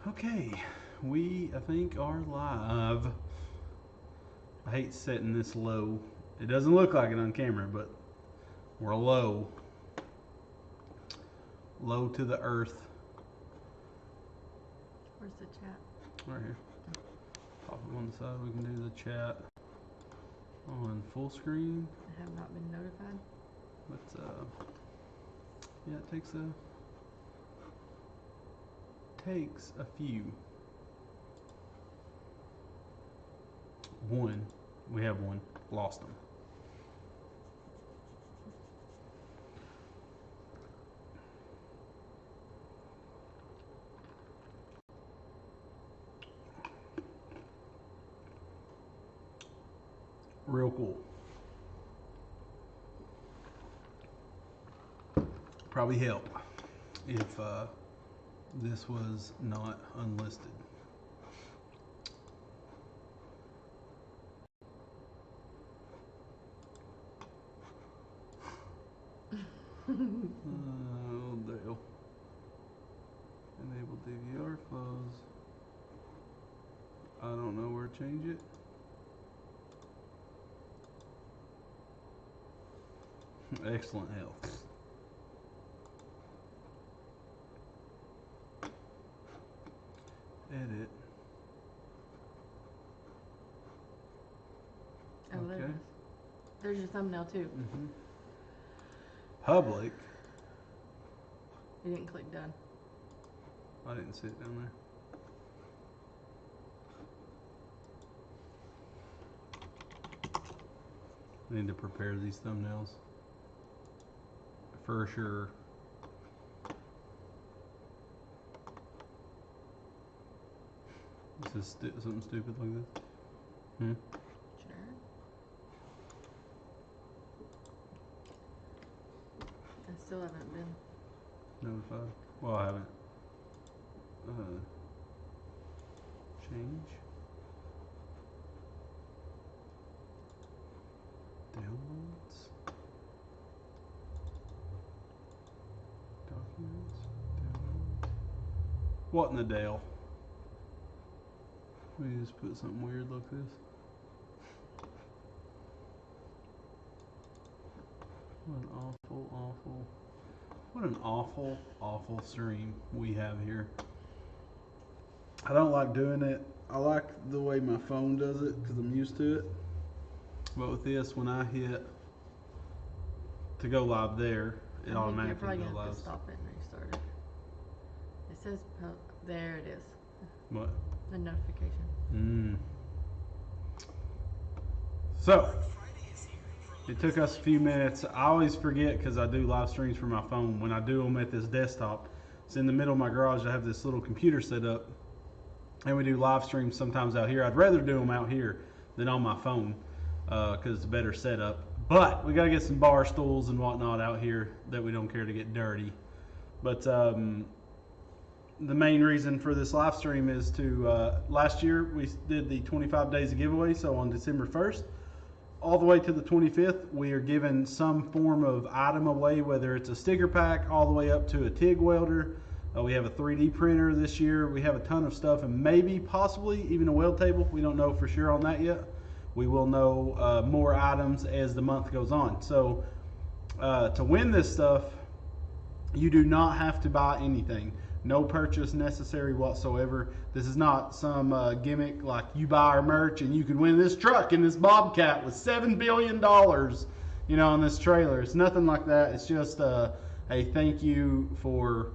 Okay, I think, are live. I hate setting this low. It doesn't look like it on camera, but we're low. Low to the earth. Where's the chat? Right here. Pop it on the side. We can do the chat on full screen. I have not been notified. But yeah, it takes a few. One. We have one. Lost them. Real cool. Probably help if this was not unlisted. Oh, Dale. Enable DVR flows. I don't know where to change it. Excellent health. Edit. Oh, there it is. There's your thumbnail too. Mm-hmm. Public. You didn't click done. I didn't see it down there. I need to prepare these thumbnails for sure. This is something stupid like this. Sure. I still haven't been Notified. Well, I haven't. Change. Downloads. Documents. Downloads. What in the Dale? We just put something weird like this. What an awful stream we have here. I don't like doing it. I like the way my phone does it because I'm used to it. But with this, when I hit to go live there, it automatically goes live. Have to stop it and restart it. It says there it is. What? The notification. So it took us a few minutes. I always forget because I do live streams from my phone. When I do them at this desktop, it's in the middle of my garage. I have this little computer set up, and we do live streams sometimes out here. I'd rather do them out here than on my phone because it's a better setup. But we got to get some bar stools and whatnot out here that we don't care to get dirty. But the main reason for this live stream is to last year we did the 25 days of giveaway. So on December 1st all the way to the 25th, we are giving some form of item away, whether it's a sticker pack all the way up to a TIG welder. We have a 3D printer this year. We have a ton of stuff, and maybe possibly even a weld table. We don't know for sure on that yet. We will know more items as the month goes on. So to win this stuff, you do not have to buy anything. No purchase necessary whatsoever. This is not some gimmick like you buy our merch and you can win this truck and this Bobcat with $7 billion, you know, on this trailer. It's nothing like that. It's just a thank you for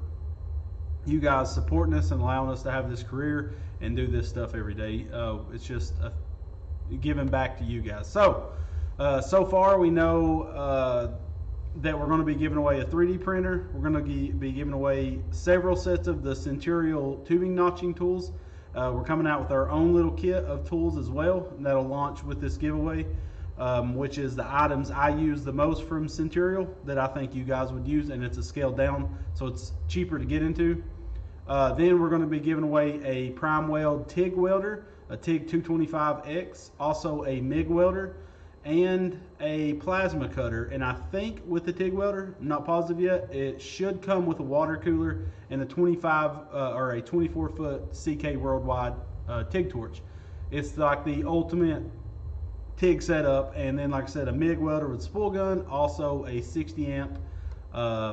you guys supporting us and allowing us to have this career and do this stuff every day. It's just giving back to you guys. So, so far we know that we're going to be giving away a 3D printer. We're going to be giving away several sets of the Centurial tubing notching tools. We're coming out with our own little kit of tools as well, and that'll launch with this giveaway, which is the items I use the most from Centurial that I think you guys would use, and it's a scale down, so it's cheaper to get into. Then we're going to be giving away a Prime Weld TIG welder, a TIG 225X, also a MIG welder, and a plasma cutter. And I think with the TIG welder, I'm not positive yet, it should come with a water cooler and a 25 or a 24-foot CK Worldwide TIG torch. It's like the ultimate TIG setup, and then like I said, a MIG welder with spool gun, also a 60 amp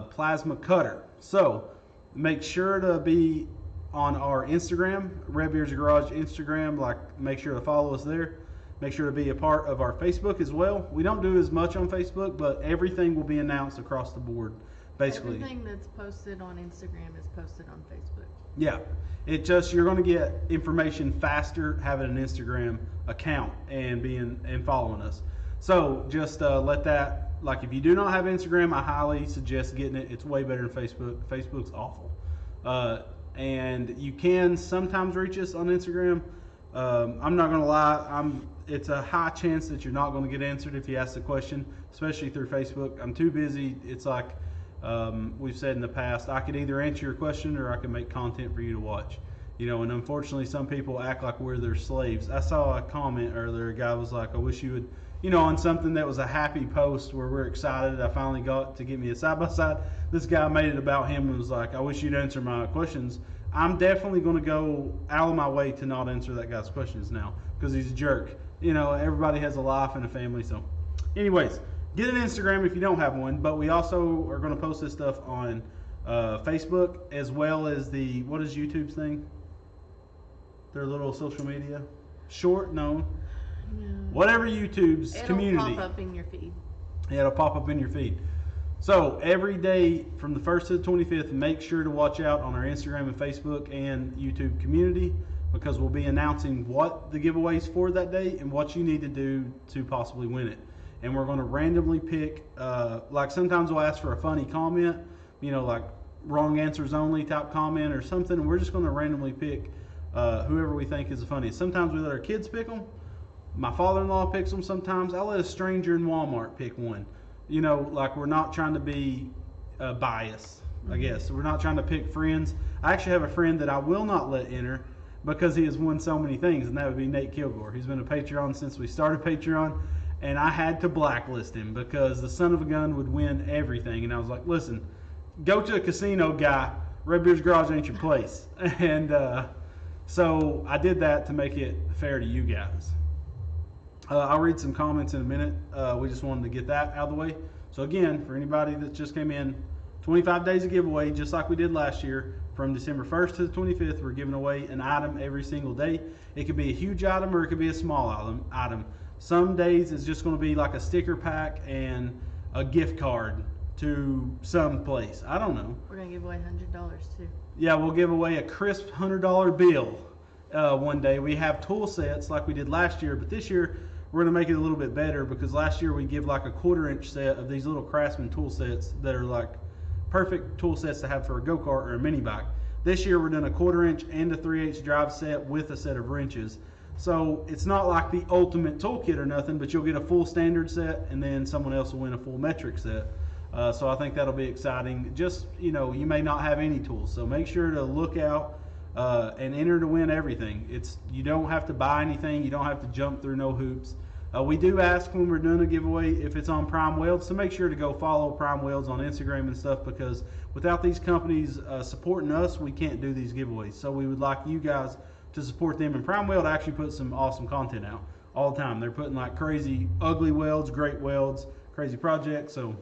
plasma cutter. So make sure to be on our Instagram, Red Beard's Garage Instagram. Like, make sure to follow us there. Make sure to be a part of our Facebook as well. We don't do as much on Facebook, but everything will be announced across the board, basically. Everything that's posted on Instagram is posted on Facebook. Yeah, you're going to get information faster having an Instagram account and following us. So just let that, like, if you do not have Instagram, I highly suggest getting it. It's way better than Facebook. Facebook's awful. And you can sometimes reach us on Instagram. I'm not going to lie. It's a high chance that you're not going to get answered if you ask the question, especially through Facebook. I'm too busy. It's like we've said in the past, I could either answer your question or I can make content for you to watch. You know, and unfortunately some people act like we're their slaves. I saw a comment earlier, a guy was like, I wish you would, you know, on something that was a happy post where we're excited. I finally got to get me a side-by-side. This guy made it about him and was like, I wish you'd answer my questions. I'm definitely going to go out of my way to not answer that guy's questions now because he's a jerk. You know, everybody has a life and a family. So anyways, get an Instagram if you don't have one, but we also are going to post this stuff on Facebook as well as what is YouTube's thing? Their little social media? Short? No. Whatever YouTube's community. It'll pop up in your feed. Yeah, it'll pop up in your feed. So every day from the 1st to the 25th, make sure to watch out on our Instagram and Facebook and YouTube community because we'll be announcing what the giveaway is for that day and what you need to do to possibly win it. And we're going to randomly pick, like sometimes we'll ask for a funny comment, you know, like wrong answers only type comment or something. And we're just going to randomly pick whoever we think is the funniest. Sometimes we let our kids pick them. My father-in-law picks them sometimes. I'll let a stranger in Walmart pick one. You know, like we're not trying to be biased, I guess. We're not trying to pick friends. I actually have a friend that I will not let enter because he has won so many things, and that would be Nate Kilgore. He's been a Patreon since we started Patreon, and I had to blacklist him because the son of a gun would win everything. And I was like, listen, go to a casino, guy. Red Beard's Garage ain't your place. And so I did that to make it fair to you guys. I'll read some comments in a minute. We just wanted to get that out of the way. So again, for anybody that just came in, 25 days of giveaway, just like we did last year. From December 1st to the 25th, we're giving away an item every single day. It could be a huge item or it could be a small item. Some days it's just going to be like a sticker pack and a gift card to some place. I don't know. We're going to give away $100 too. Yeah, we'll give away a crisp $100 bill one day. We have tool sets like we did last year, but this year we're going to make it a little bit better because last year we give like a 1/4-inch set of these little Craftsman tool sets that are like perfect tool sets to have for a go-kart or a mini bike. This year we're doing a 1/4-inch and a 3/8 drive set with a set of wrenches. So it's not like the ultimate toolkit or nothing, but you'll get a full standard set and then someone else will win a full metric set. So I think that'll be exciting. Just, you know, you may not have any tools, so make sure to look out and enter to win everything. You don't have to buy anything. You don't have to jump through no hoops. We do ask when we're doing a giveaway if it's on Prime Welds, so make sure to go follow Prime Welds on Instagram and stuff because without these companies supporting us, we can't do these giveaways. So we would like you guys to support them. And Prime Weld actually puts some awesome content out all the time. They're putting like crazy ugly welds, great welds, crazy projects. So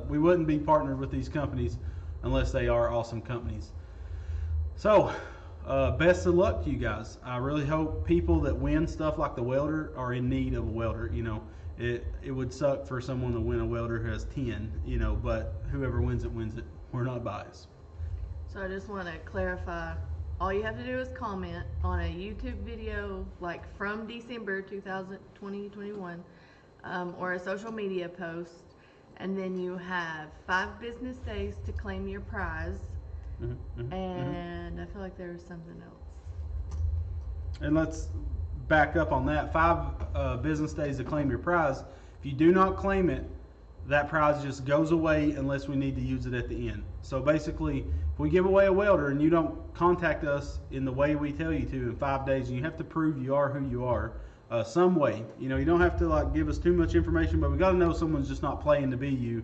we wouldn't be partnered with these companies unless they are awesome companies. So best of luck to you guys. I really hope people that win stuff like the welder are in need of a welder. You know, it would suck for someone to win a welder who has 10, you know, but whoever wins it wins it. We're not biased. So I just want to clarify, all you have to do is comment on a YouTube video like from December 2021 or a social media post, and then you have 5 business days to claim your prize. And I feel like there was something else. And let's back up on that. 5 business days to claim your prize. If you do not claim it, that prize just goes away unless we need to use it at the end. So basically, if we give away a welder and you don't contact us in the way we tell you to in 5 days, and you have to prove you are who you are, some way. You know, you don't have to like give us too much information, but we got to know someone's just not playing to be you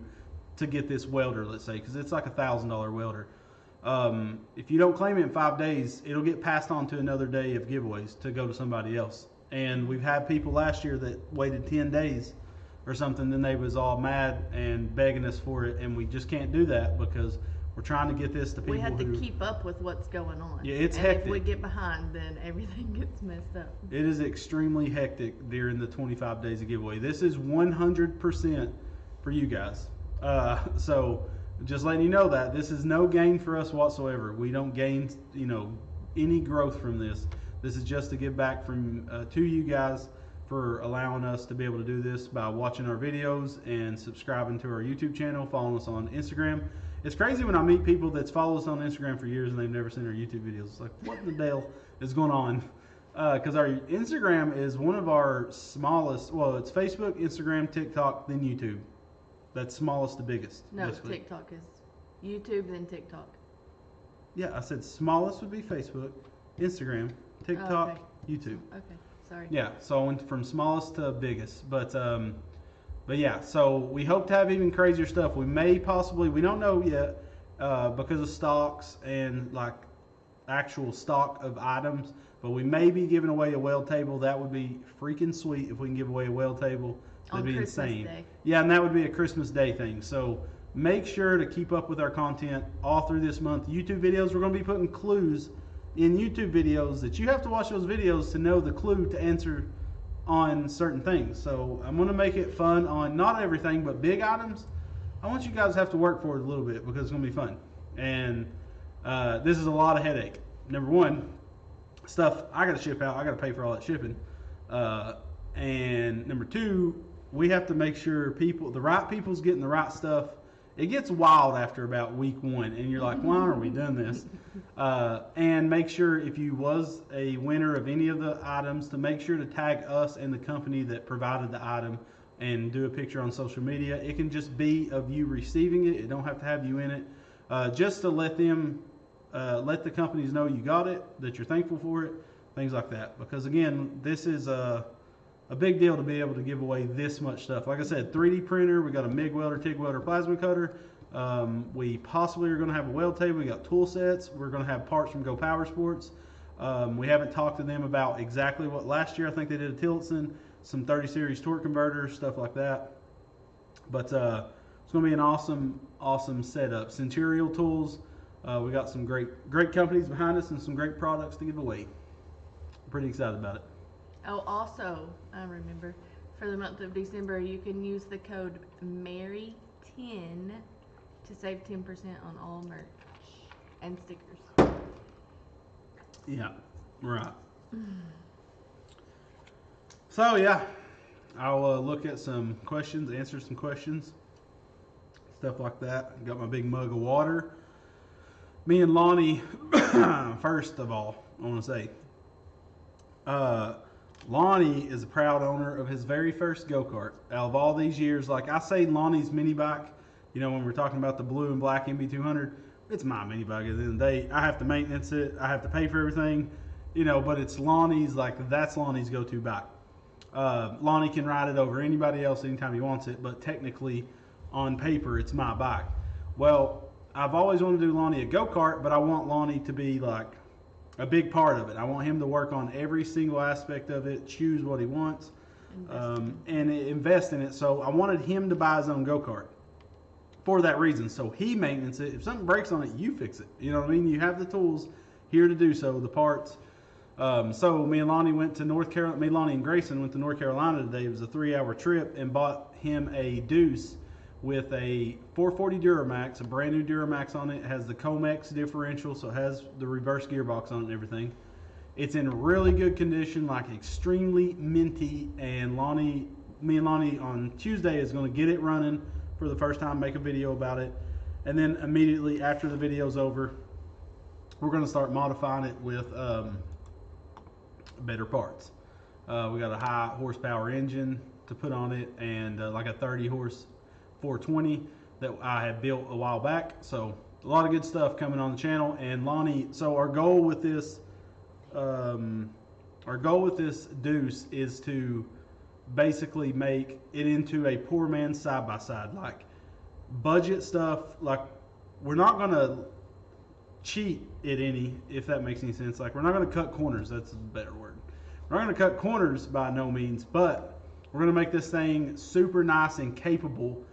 to get this welder, let's say, because it's like $1,000 welder. If you don't claim it in 5 days, it'll get passed on to another day of giveaways to go to somebody else. And we've had people last year that waited 10 days or something, then they was all mad and begging us for it, and we just can't do that because we're trying to get this to people. We have to keep up with what's going on. Yeah, it's and hectic. If we get behind, then everything gets messed up. It is extremely hectic during the 25 days of giveaway. This is 100% for you guys. So just letting you know that this is no gain for us whatsoever. We don't gain, you know, any growth from this. This is just to give back from to you guys for allowing us to be able to do this by watching our videos and subscribing to our YouTube channel, following us on Instagram. It's crazy when I meet people that's followed us on Instagram for years and they've never seen our YouTube videos. It's like, what in the hell is going on? Because our Instagram is one of our smallest. Well, it's Facebook, Instagram, TikTok, then YouTube. That's smallest to biggest. No, basically. TikTok is YouTube, then TikTok. Yeah, I said smallest would be Facebook, Instagram, TikTok, okay. YouTube. Okay, sorry. Yeah, so I went from smallest to biggest, but yeah. So we hope to have even crazier stuff. We may possibly, we don't know yet, because of stocks and like actual stock of items. But we may be giving away a weld table. That would be freaking sweet if we can give away a weld table. That'd be Christmas insane. Day. Yeah, and that would be a Christmas Day thing. So make sure to keep up with our content all through this month. YouTube videos, we're going to be putting clues in YouTube videos that you have to watch those videos to know the clue to answer on certain things. So I'm going to make it fun on not everything, but big items. I want you guys to have to work for it a little bit because it's going to be fun. And this is a lot of headache. Number one, stuff I got to ship out. I got to pay for all that shipping. And number two, we have to make sure the right people's getting the right stuff. It gets wild after about week 1, and you're like, why are we doing this? And make sure if you was a winner of any of the items, to make sure to tag us and the company that provided the item and do a picture on social media. It can just be of you receiving it. It don't have to have you in it. Just to let the companies know you got it, that you're thankful for it, things like that. Because again, this is a big deal to be able to give away this much stuff. Like I said, 3D printer, we got a MIG welder, TIG welder, plasma cutter. We possibly are going to have a weld table. We got tool sets. We're going to have parts from Go Power Sports. We haven't talked to them about exactly what last year. I think they did a Tillotson, some 30 series torque converters, stuff like that. But it's going to be an awesome setup. Centurial tools. We got some great companies behind us and some great products to give away. I'm pretty excited about it. Oh, also, I remember, for the month of December, you can use the code MARY10 to save 10% on all merch and stickers. Yeah, right. So, yeah, I'll look at some questions, answer some questions, stuff like that. Got my big mug of water. Me and Lonnie, first of all, I want to say, Lonnie is a proud owner of his very first go-kart. Out of all these years, like I say, Lonnie's mini bike, you know, when we're talking about the blue and black MB200, it's my mini bike. At the end of the day, I have to maintenance it. I have to pay for everything, you know, but it's Lonnie's, like that's Lonnie's go-to bike. Lonnie can ride it over anybody else anytime he wants it, but technically on paper, it's my bike. Well, I've always wanted to do Lonnie a go-kart, but I want Lonnie to be like a big part of it. I want him to work on every single aspect of it, choose what he wants, and invest in it. So I wanted him to buy his own go-kart for that reason. So he maintenance it. If something breaks on it, you fix it. You know what I mean? You have the tools here to do so, the parts. So me and Lonnie went to North Carolina. Me, Lonnie, and Grayson went to North Carolina today. It was a 3-hour trip, and bought him a Deuce with a 440 Duramax, a brand new Duramax on it. It has the Comex differential, so it has the reverse gearbox on it and everything. It's in really good condition, like extremely minty. And me and Lonnie on Tuesday is going to get it running for the first time, make a video about it. And then immediately after the video's over, we're going to start modifying it with better parts. We got a high horsepower engine to put on it, and like a 30 horse 420 that I had built a while back. So a lot of good stuff coming on the channel. And Lonnie, so our goal with this our goal with this Deuce is to basically make it into a poor man's side by side, like budget stuff. Like we're not gonna cheat it any, if that makes any sense. Like we're not gonna cut corners. That's a better word. We're not gonna cut corners by no means, but we're gonna make this thing super nice and capable,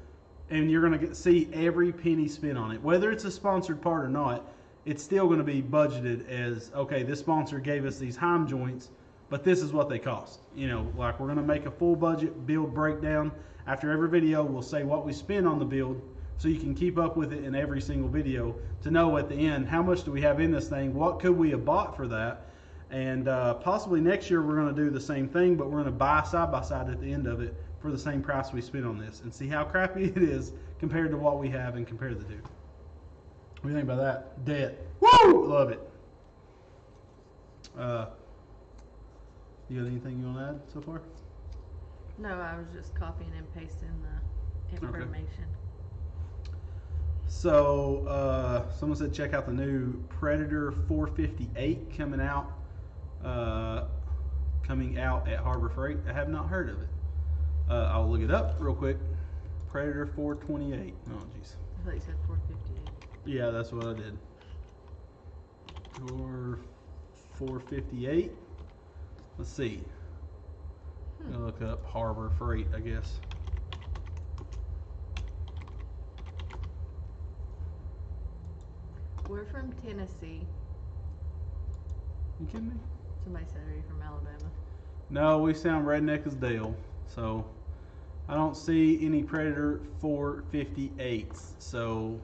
and you're gonna see every penny spent on it, whether it's a sponsored part or not. It's still going to be budgeted as, okay, this sponsor gave us these Heim joints, but this is what they cost. You know, like we're going to make a full budget build breakdown. After every video, we'll say what we spend on the build so you can keep up with it in every single video to know at the end, how much do we have in this thing? What could we have bought for that? And possibly next year we're going to do the same thing, but we're going to buy side by side at the end of it for the same price we spent on this and see how crappy it is compared to what we have and compare the two. What do you think about that? Debt. Woo! Love it. You got anything you want to add so far? No, I was just copying and pasting the information. Okay. So, someone said check out the new Predator 458 coming out at Harbor Freight. I have not heard of it. I'll look it up real quick. Predator 428. Oh, jeez. I thought you said 458. Yeah, that's what I did. 458. Let's see. I'll look up Harbor Freight, I guess. We're from Tennessee. You kidding me? Somebody said, are you from Alabama? No, we sound redneck as Dale. So I don't see any Predator 458s. So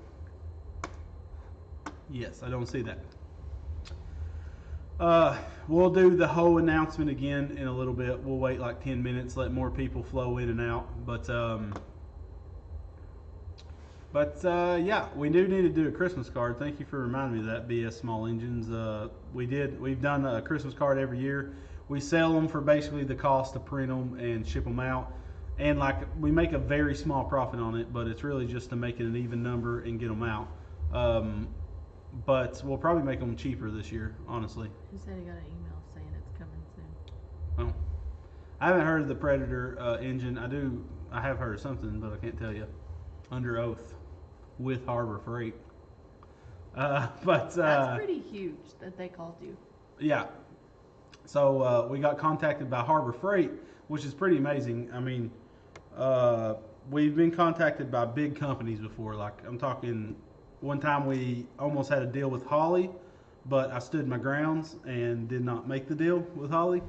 yes, I don't see that. We'll do the whole announcement again in a little bit. We'll wait like 10 minutes, let more people flow in and out. But yeah, we do need to do a Christmas card. Thank you for reminding me of that, BS Small Engines. We've done a Christmas card every year. We sell them for basically the cost to print them and ship them out. And like we make a very small profit on it, but it's really just to make it an even number and get them out. But we'll probably make them cheaper this year, honestly. He said he got an email saying it's coming soon. Oh, I haven't heard of the Predator engine. I have heard of something, but I can't tell you. Under oath, with Harbor Freight. But that's pretty huge that they called you. Yeah. So we got contacted by Harbor Freight, which is pretty amazing. I mean, we've been contacted by big companies before. Like I'm talking. One time we almost had a deal with Holly, but I stood my grounds and did not make the deal with Holly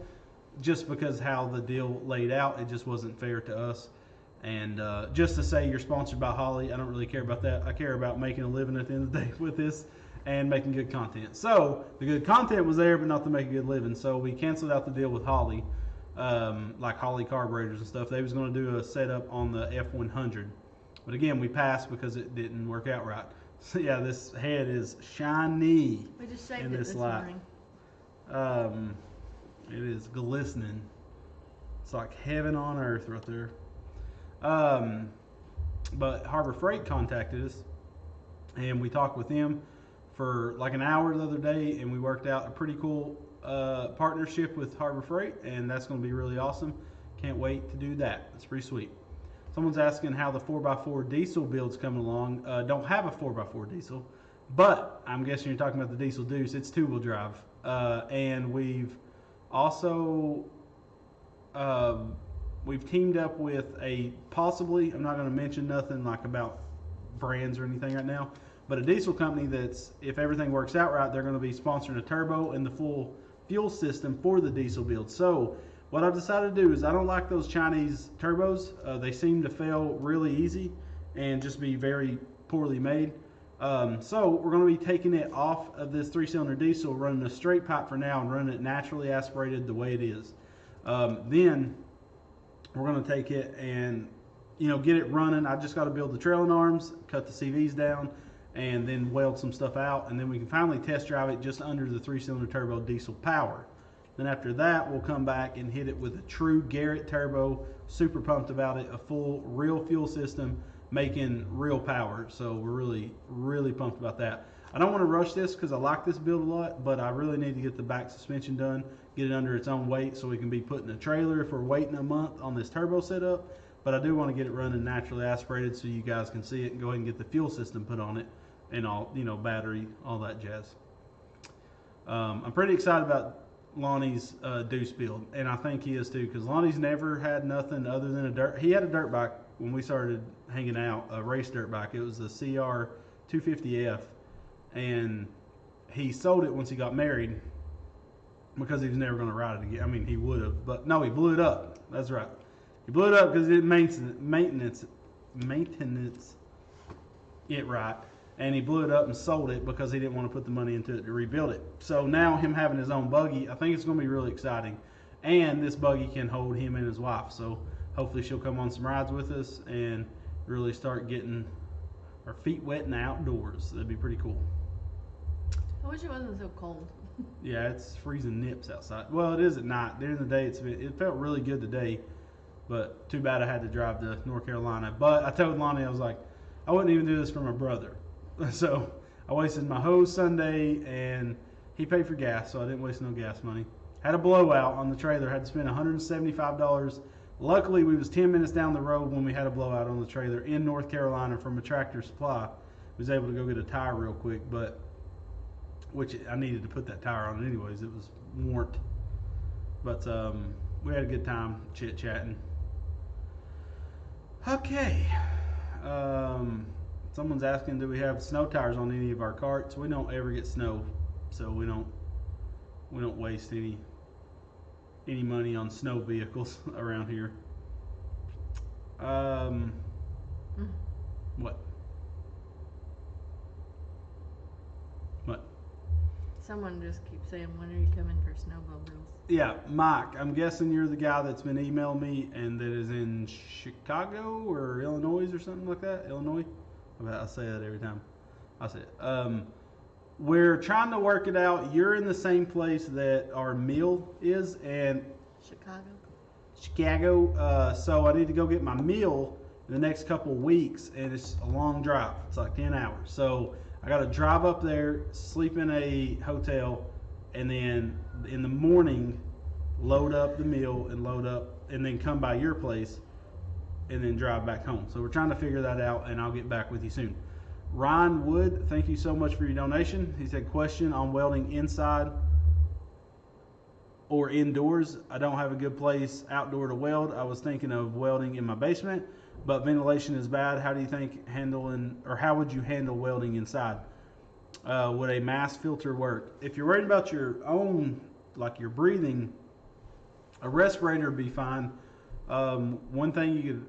just because how the deal laid out. It just wasn't fair to us. And just to say you're sponsored by Holly, I don't really care about that. I care about making a living at the end of the day with this and making good content. So the good content was there, but not to make a good living. So we canceled out the deal with Holly, like Holly carburetors and stuff. They was going to do a setup on the F100. But again, we passed because it didn't work out right. So yeah, this head is shiny. We just shaved it this morning. It is glistening. It's like heaven on earth right there. But Harbor Freight contacted us, and we talked with them for like an hour the other day, and we worked out a pretty cool partnership with Harbor Freight, and that's going to be really awesome. Can't wait to do that. It's pretty sweet. Someone's asking how the 4x4 diesel build's coming along. Don't have a 4x4 diesel, but I'm guessing you're talking about the Diesel Deuce. It's two-wheel drive. And we've also we've teamed up with a possibly, I'm not going to mention nothing like about brands or anything right now, but a diesel company that's, if everything works out right, they're going to be sponsoring a turbo and the full fuel system for the diesel build. So what I've decided to do is I don't like those Chinese turbos. They seem to fail really easy and just be very poorly made. So we're going to be taking it off of this 3-cylinder diesel, running a straight pipe for now and running it naturally aspirated the way it is. Then we're going to take it and get it running. I just got to build the trailing arms, cut the CVs down, and then weld some stuff out. And then we can finally test drive it just under the 3-cylinder turbo diesel power. Then after that, we'll come back and hit it with a true Garrett turbo. Super pumped about it. A full real fuel system making real power. So we're really, really pumped about that. I don't want to rush this because I like this build a lot, but I really need to get the back suspension done, get it under its own weight so we can be put in a trailer if we're waiting a month on this turbo setup. But I do want to get it running naturally aspirated so you guys can see it and go ahead and get the fuel system put on it and all, battery, all that jazz. I'm pretty excited about Lonnie's deuce build, and I think he is too, because Lonnie's never had nothing other than a dirt. He had a dirt bike when we started hanging out, a race dirt bike. It was the CR 250F, and he sold it once he got married because he was never going to ride it again. I mean, he would have, but no, he blew it up. That's right. He blew it up because it didn't maintenance it right, and he blew it up and sold it because he didn't want to put the money into it to rebuild it. So now him having his own buggy, I think it's going to be really exciting, and this buggy can hold him and his wife. So hopefully she'll come on some rides with us and really start getting our feet wet in the outdoors. That'd be pretty cool. I wish it wasn't so cold. Yeah, it's freezing nips outside. Well, it is at night. During the day, it felt really good today, but too bad I had to drive to North Carolina. But I told Lonnie, I was like, I wouldn't even do this for my brother. So I wasted my whole Sunday, and he paid for gas, so I didn't waste no gas money. Had a blowout on the trailer. Had to spend $175. Luckily, we was 10 minutes down the road when we had a blowout on the trailer in North Carolina from a Tractor Supply. Was able to go get a tire real quick, which I needed to put that tire on anyways. It was warranted. But we had a good time chit-chatting. Okay. Someone's asking, do we have snow tires on any of our carts? We don't ever get snow, so we don't waste any money on snow vehicles around here. What? Someone just keeps saying, when are you coming for snowmobiles? Yeah, Mike, I'm guessing you're the guy that's been emailing me and that is in Chicago or Illinois or something like that. Illinois? I say that every time I say it. We're trying to work it out. You're in the same place that our meal is, and Chicago. So I need to go get my meal in the next couple of weeks, and it's a long drive. It's like 10 hours. So I got to drive up there, sleep in a hotel, and then in the morning load up the meal and then come by your place and then drive back home. So we're trying to figure that out, and I'll get back with you soon. Ryan Wood, thank you so much for your donation. He said, question on welding inside or indoors. I don't have a good place outdoor to weld. I was thinking of welding in my basement, but ventilation is bad. How do you think how would you handle welding inside? Would a mask filter work? If you're worried about your own, like your breathing, a respirator would be fine. One thing you could,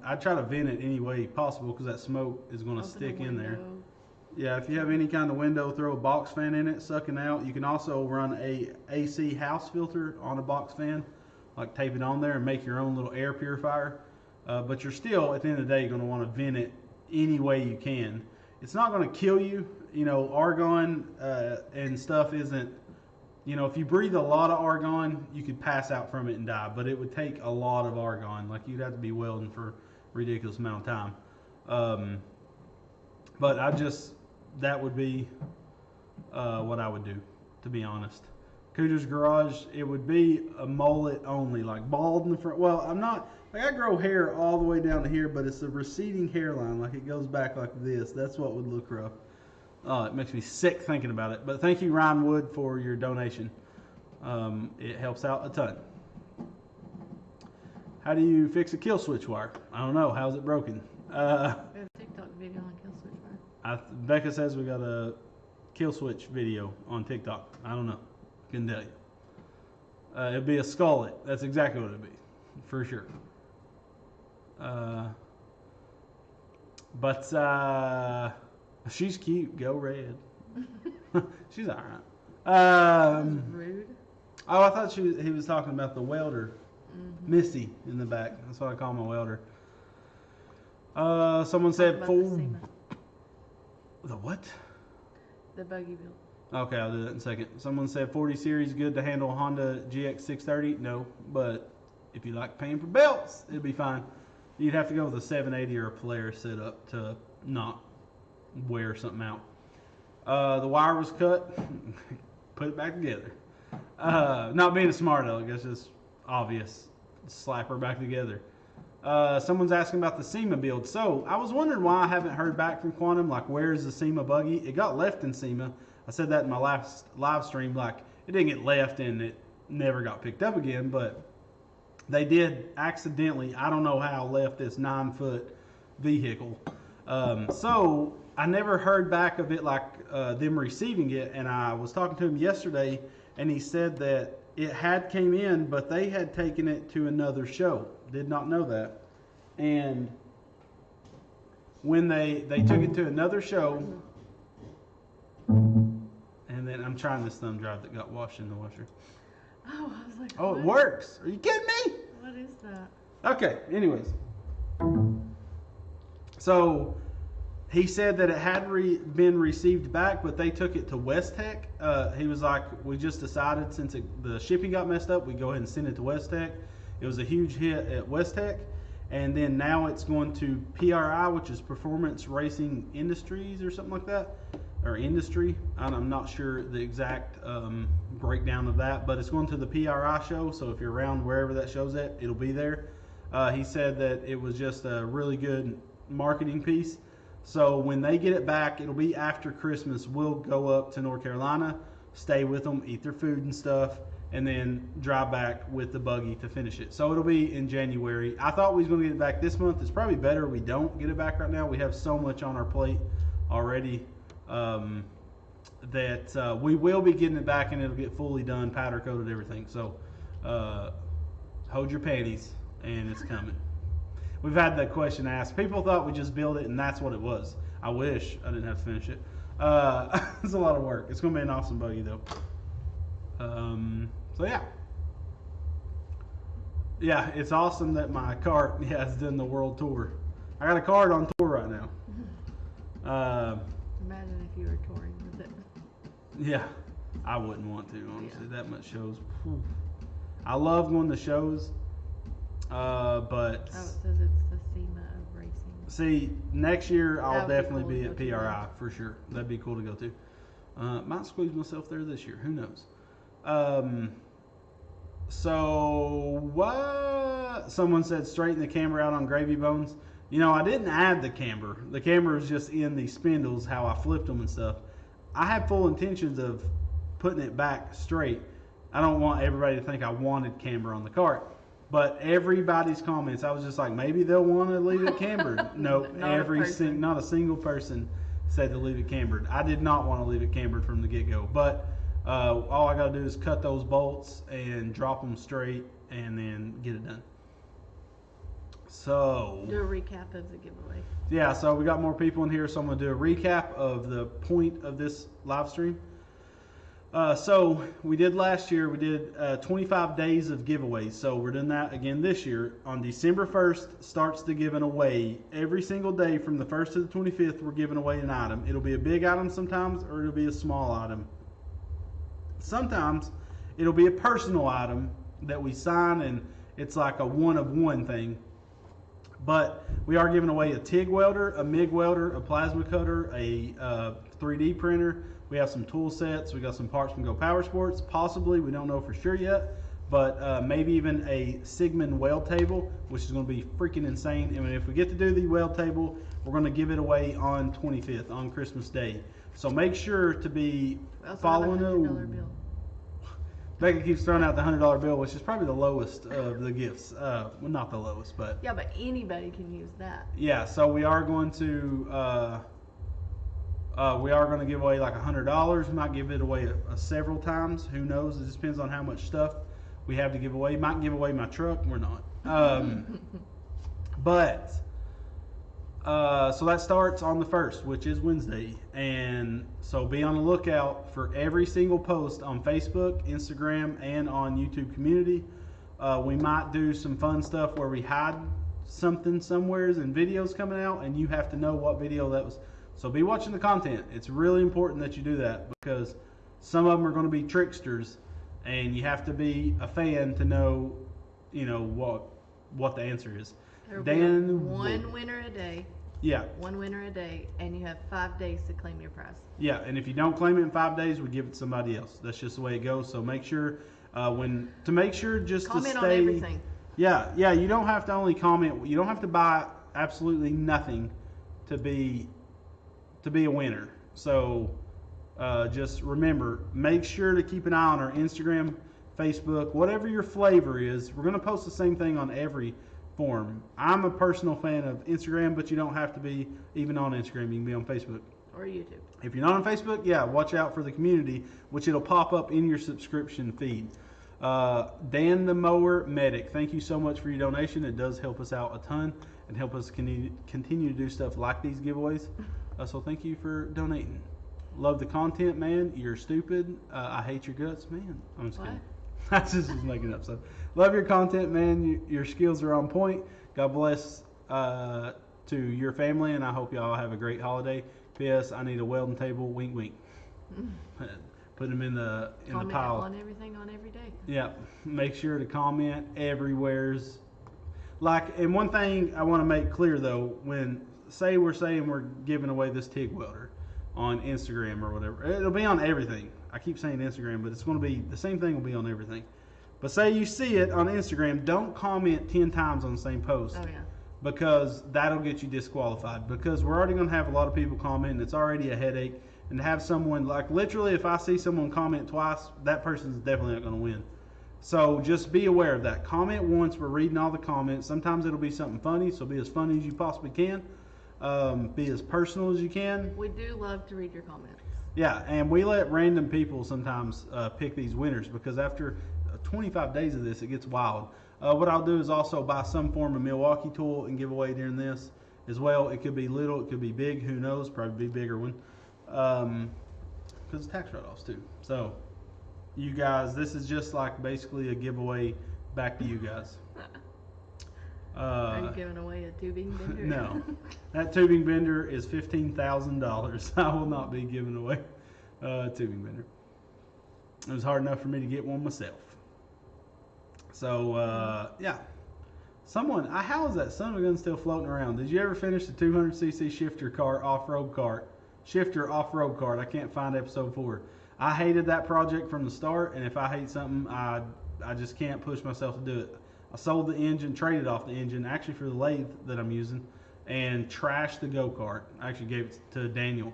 I try to vent it any way possible because that smoke is going to stick in there. Yeah, if you have any kind of window, throw a box fan in it, sucking out. You can also run a AC house filter on a box fan, like tape it on there and make your own little air purifier. But you're still, at the end of the day, going to want to vent it any way you can. It's not going to kill you. Argon and stuff isn't, if you breathe a lot of argon, you could pass out from it and die. But it would take a lot of argon. Like, you'd have to be welding for a ridiculous amount of time. But that would be what I would do, to be honest. Cooter's Garage, it would be a mullet only, like bald in the front. Well, I'm not, like, I grow hair all the way down to here, but it's a receding hairline, like it goes back like this. That's what would look rough. It makes me sick thinking about it. But thank you, Ryan Wood, for your donation. It helps out a ton. How do you fix a kill switch wire? I don't know. How's it broken? We have a TikTok video on kill switch wire. Becca says we got a kill switch video on TikTok. I don't know. I can tell you. It'd be a skullet. That's exactly what it'd be, for sure. But she's cute. Go Red. She's all right. Rude. Oh, I thought he was talking about the welder. Mm-hmm. Missy in the back. That's what I call my welder. Someone said the what? The buggy build. Okay, I'll do that in a second. Someone said 40 series good to handle Honda GX630. No, but if you like paying for belts, it'd be fine. You'd have to go with a 780 or a Polaris setup to not wear something out. The wire was cut. Put it back together. Not being a smart aleck, that's just obvious. Slap her back together. Someone's asking about the SEMA build. So I was wondering why I haven't heard back from Quantum. Like, where's the SEMA buggy? It got left in SEMA. I said that in my last live stream. Like, it didn't get left and it never got picked up again. But they did accidentally, I don't know how, left this 9-foot vehicle. So I never heard back of it, like them receiving it. And I was talking to him yesterday, and he said that it had came in, but they had taken it to another show. Did not know that. And when they took it to another show, and then I'm trying this thumb drive that got washed in the washer. Oh, I was like, oh, what? It works. Are you kidding me? What is that? Okay, anyways. So he said that it had been received back, but they took it to West Tech. He was like, we just decided since the shipping got messed up, we go ahead and send it to West Tech. It was a huge hit at West Tech. And then now it's going to PRI, which is Performance Racing Industries or something like that. Or industry. I'm not sure the exact breakdown of that, but it's going to the PRI show. So if you're around wherever that show's at, it'll be there. He said that it was just a really good marketing piece. So when they get it back, it'll be after Christmas. We'll go up to North Carolina, stay with them, eat their food and stuff, and then drive back with the buggy to finish it. So it'll be in January. I thought we was going to get it back this month. It's probably better we don't get it back right now. We have so much on our plate already that we will be getting it back, and it'll get fully done, powder coated, everything. So hold your panties, and it's coming. We've had that question asked. People thought we just build it and that's what it was. I wish I didn't have to finish it. It's a lot of work. It's going to be an awesome buggy though. So yeah. Yeah, it's awesome that my cart has done the world tour. I got a cart on tour right now. Imagine if you were touring with it. Yeah, I wouldn't want to, honestly. Yeah. That much shows. Whew. I love going to shows. But it says it's the SEMA of racing. See, next year I'll definitely be at PRI for sure. That'd be cool to go to. Might squeeze myself there this year. Who knows? So what? Someone said straighten the camber out on Gravy Bones. You know, I didn't add the camber. The camber is just in the spindles, how I flipped them and stuff. I had full intentions of putting it back straight. I don't want everybody to think I wanted camber on the cart. But everybody's comments, I was just like, maybe they'll want to leave it cambered. Nope, not a single person said to leave it cambered. I did not want to leave it cambered from the get-go. But all I got to do is cut those bolts and drop them straight and then get it done. So do a recap of the giveaway. Yeah, so we got more people in here, so I'm going to do a recap of the point of this live stream. So we did last year, we did 25 days of giveaways. So we're doing that again this year. On December 1st starts the giving away. Every single day from the 1st to the 25th, we're giving away an item. It'll be a big item sometimes, or it'll be a small item. Sometimes it'll be a personal item that we sign, and it's like a one-of-one thing. But we are giving away a TIG welder, a MIG welder, a plasma cutter, a 3D printer. We have some tool sets. We got some parts from Go Power Sports. Possibly, we don't know for sure yet, but maybe even a Sigmund weld table, which is going to be freaking insane. And if we get to do the weld table, we're going to give it away on 25th, on Christmas Day. So make sure to be following the. Becca keeps throwing out the $100 bill, which is probably the lowest of the gifts. Well, not the lowest, but yeah, but anybody can use that. Yeah, so we are going to give away like $100. We might give it away several times. Who knows? It just depends on how much stuff we have to give away. Might give away my truck. We're not. So that starts on the 1st, which is Wednesday. And so be on the lookout for every single post on Facebook, Instagram, and on YouTube community. We might do some fun stuff where we hide something somewheres and videos coming out, and you have to know what video that was. So be watching the content. It's really important that you do that, because some of them are going to be tricksters, and you have to be a fan to know, what the answer is. There'll be one winner a day. Yeah. One winner a day, and you have 5 days to claim your prize. Yeah, and if you don't claim it in 5 days, we give it to somebody else. That's just the way it goes. So make sure just Comment to on stay. everything. Yeah, yeah. You don't have to only comment. You don't have to buy absolutely nothing to be a winner. So just remember, make sure to keep an eye on our Instagram, Facebook, whatever your flavor is. We're gonna post the same thing on every form. I'm a personal fan of Instagram, but you don't have to be even on Instagram. You can be on Facebook or YouTube. If you're not on Facebook, yeah, watch out for the community, which it'll pop up in your subscription feed. Dan the Mower Medic, thank you so much for your donation. It does help us out a ton and help us continue to do stuff like these giveaways. So thank you for donating. Love the content, man. You're stupid. I hate your guts, man. I'm just kidding. I just was making up stuff. Love your content, man. Your skills are on point. God bless to your family, and I hope y'all have a great holiday. P.S. I need a welding table. Wink, wink. Put them in the comment pile. On everything on every day. Yeah. Make sure to comment everywhere's. And one thing I want to make clear though, we're saying we're giving away this TIG welder on Instagram or whatever, it'll be on everything. I keep saying Instagram, but it's going to be the same thing. Will be on everything. But say you see it on Instagram, don't comment 10 times on the same post. Oh yeah. Because that'll get you disqualified. Because we're already going to have a lot of people comment. It's already a headache. And to have someone, literally, if I see someone comment twice, that person's definitely not going to win. So just be aware of that. Comment once. We're reading all the comments. Sometimes it'll be something funny, so be as funny as you possibly can. Be as personal as you can. We do love to read your comments. Yeah, and we let random people sometimes pick these winners because after 25 days of this, it gets wild. What I'll do is also buy some form of Milwaukee tool and give away during this as well. It could be little, it could be big, who knows, probably be a bigger one. Because it's tax write-offs too. So, you guys, this is just basically a giveaway back to you guys. Are you giving away a tubing bender? No. That tubing bender is $15,000. I will not be giving away a tubing bender. It was hard enough for me to get one myself. So, yeah. How is that son of a gun still floating around? Did you ever finish the 200cc shifter cart off-road cart? Shifter off-road cart. I can't find episode 4. I hated that project from the start, and if I hate something, I just can't push myself to do it. I sold the engine, traded off the engine, actually for the lathe that I'm using, and trashed the go-kart. I actually gave it to Daniel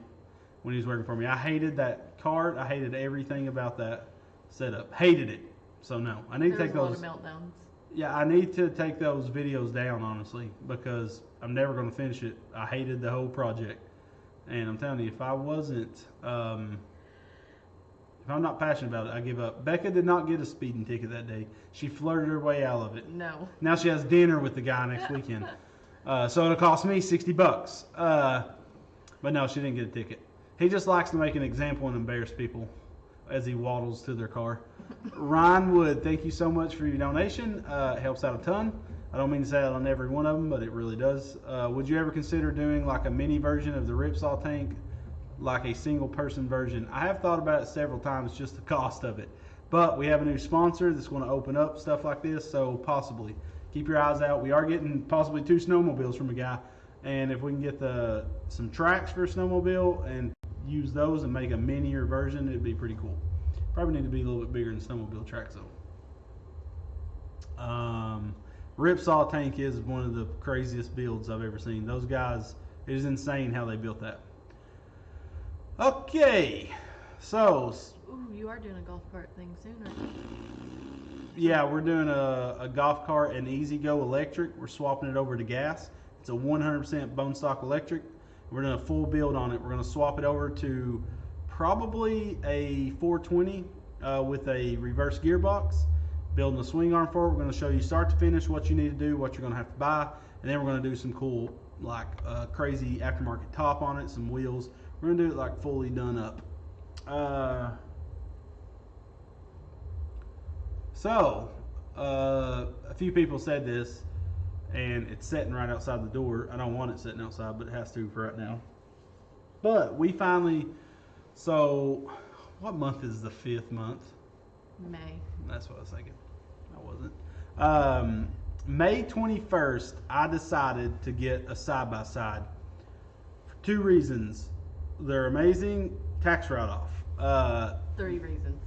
when he was working for me. I hated that cart. I hated everything about that setup. Hated it. So no, I need to take those. A lot of meltdowns. Yeah, I need to take those videos down, honestly, because I'm never going to finish it. I hated the whole project. And I'm telling you, if I wasn't, if I'm not passionate about it, I give up. Becca did not get a speeding ticket that day. She flirted her way out of it. No. Now she has dinner with the guy next weekend. So it'll cost me $60. But no, she didn't get a ticket. He just likes to make an example and embarrass people as he waddles to their car. Ryan Wood, thank you so much for your donation. It helps out a ton. I don't mean to say that on every one of them, but it really does. Would you ever consider doing a mini version of the Ripsaw tank, like a single person version? I have thought about it several times, just the cost of it. But we have a new sponsor that's going to open up stuff like this, so possibly. Keep your eyes out. We are getting possibly 2 snowmobiles from a guy, and if we can get some tracks for a snowmobile and use those and make a minier version, it'd be pretty cool. Probably need to be a little bit bigger than snowmobile tracks though. Ripsaw tank is one of the craziest builds I've ever seen. Those guys, it is insane how they built that. Okay, so. Ooh, you are doing a golf cart thing soon, aren't you? Yeah, we're doing a golf cart, an Easy Go electric. We're swapping it over to gas. It's a 100% bone stock electric. We're doing a full build on it. We're going to swap it over to probably a 420 with a reverse gearbox. Building a swing arm for it. We're going to show you start to finish what you need to do, what you're going to have to buy, and then we're going to do some cool, crazy aftermarket top on it, some wheels. We're going to do it fully done up. A few people said this, and it's sitting right outside the door. I don't want it sitting outside, but it has to for right now. But we finally, what month is the 5th month? May. That's what I was thinking. I wasn't. May 21st, I decided to get a side-by-side. 2 reasons. They're amazing. Tax write-off. 3 reasons.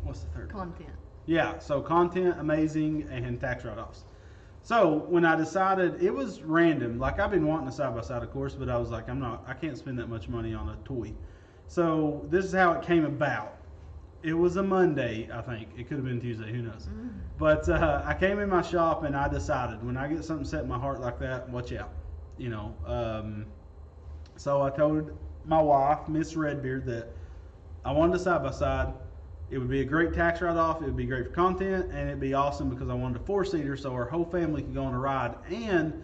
What's the third? Content. Yeah, so content, amazing, and tax write-offs. So when I decided, it was random. Like, I've been wanting a side-by-side, of course, but I was like, I can't spend that much money on a toy. So this is how it came about. It was a Monday, I think. It could have been Tuesday, who knows. But I came in my shop and I decided, when I get something set in my heart like that, watch out. You know, so I told my wife, Miss Redbeard, that I wanted a side-by-side. It would be a great tax write-off. It would be great for content, and it'd be awesome because I wanted a 4-seater so our whole family could go on a ride. And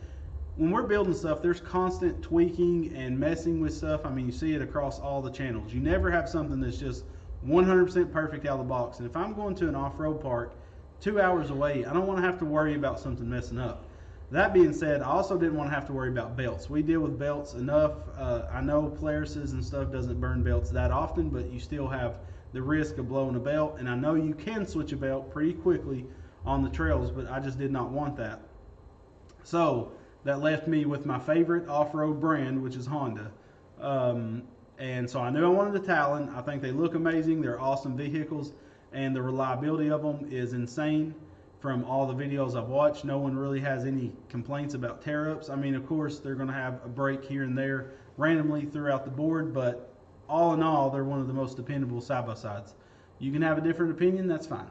when we're building stuff, there's constant tweaking and messing with stuff. I mean, you see it across all the channels. You never have something that's just 100% perfect out of the box. And if I'm going to an off-road park 2 hours away, I don't want to have to worry about something messing up. That being said, I also didn't want to have to worry about belts. We deal with belts enough. I know Polaris's and stuff doesn't burn belts that often, but you still have the risk of blowing a belt. And I know you can switch a belt pretty quickly on the trails, but I just did not want that. So that left me with my favorite off-road brand, which is Honda. And so I knew I wanted a Talon. I think they look amazing. They're awesome vehicles, and the reliability of them is insane. From all the videos I've watched, no one really has any complaints about tear-ups. I mean, of course, they're going to have a break here and there randomly throughout the board, but all in all, they're one of the most dependable side-by-sides. You can have a different opinion, that's fine.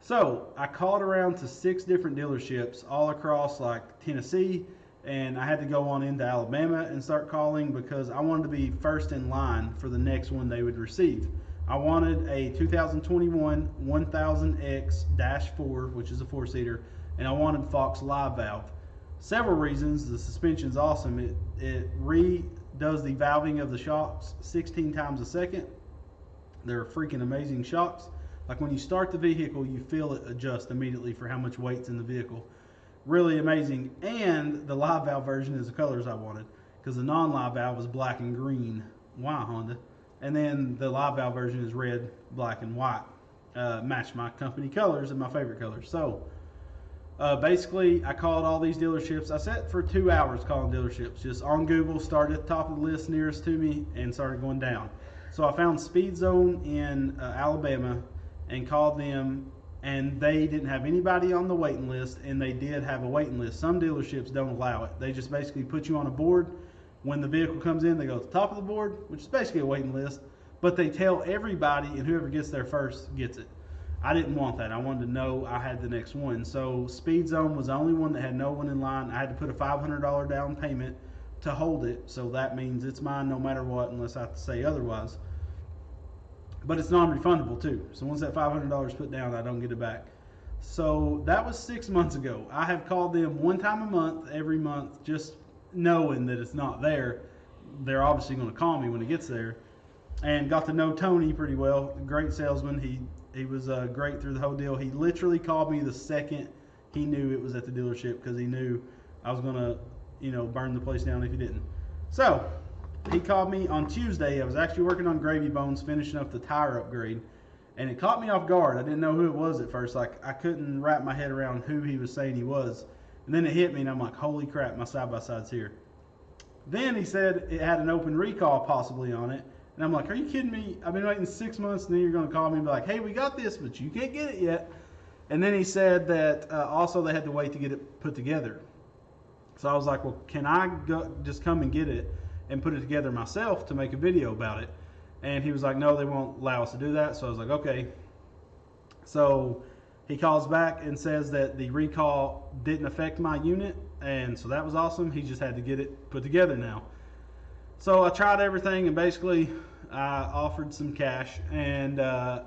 So I called around to 6 different dealerships all across like Tennessee, and I had to go on into Alabama and start calling because I wanted to be first in line for the next one they would receive. I wanted a 2021 1000X-4, which is a 4-seater, and I wanted Fox Live Valve. Several reasons. The suspension's awesome. It redoes the valving of the shocks 16 times a second. They're freaking amazing shocks. Like when you start the vehicle, you feel it adjust immediately for how much weight's in the vehicle. Really amazing. And the live valve version is the colors I wanted, because the non-live valve was black and green. Wow, Honda. And then the live valve version is red, black, and white. Match my company colors and my favorite colors. So basically, I called all these dealerships. I sat for 2 hours calling dealerships. Just on Google, started at the top of the list nearest to me and started going down. So I found Speed Zone in Alabama and called them, and they didn't have anybody on the waiting list, and they did have a waiting list. Some dealerships don't allow it. They just basically put you on a board. When the vehicle comes in, they go to the top of the board, which is basically a waiting list, but they tell everybody, and whoever gets there first gets it. I didn't want that. I wanted to know I had the next one. So Speed Zone was the only one that had no one in line. I had to put a $500 down payment to hold it, so that means it's mine no matter what, unless I have to say otherwise. But it's non-refundable too. So once that $500 put down, I don't get it back. So that was 6 months ago. I have called them one time a month, every month, just knowing that it's not there. They're obviously going to call me when it gets there. And got to know Tony pretty well. Great salesman. He was great through the whole deal. He literally called me the second he knew it was at the dealership, because he knew I was going to, burn the place down if he didn't. So he called me on Tuesday. I was actually working on Gravy Bones, finishing up the tire upgrade, and it caught me off guard. I didn't know who it was at first. Like, I couldn't wrap my head around who he was saying he was. And then it hit me, and I'm like, holy crap, my side-by-side's here. Then he said it had an open recall possibly on it. And I'm like, are you kidding me? I've been waiting 6 months, and then you're going to call me and be like, hey, we got this, but you can't get it yet. And then he said that also they had to wait to get it put together. So I was like, well, can I just come and get it and put it together myself to make a video about it? And he was like, no, they won't allow us to do that. So I was like, okay. So he calls back and says that the recall didn't affect my unit, and so that was awesome. He just had to get it put together now. So I tried everything, and basically I offered some cash and to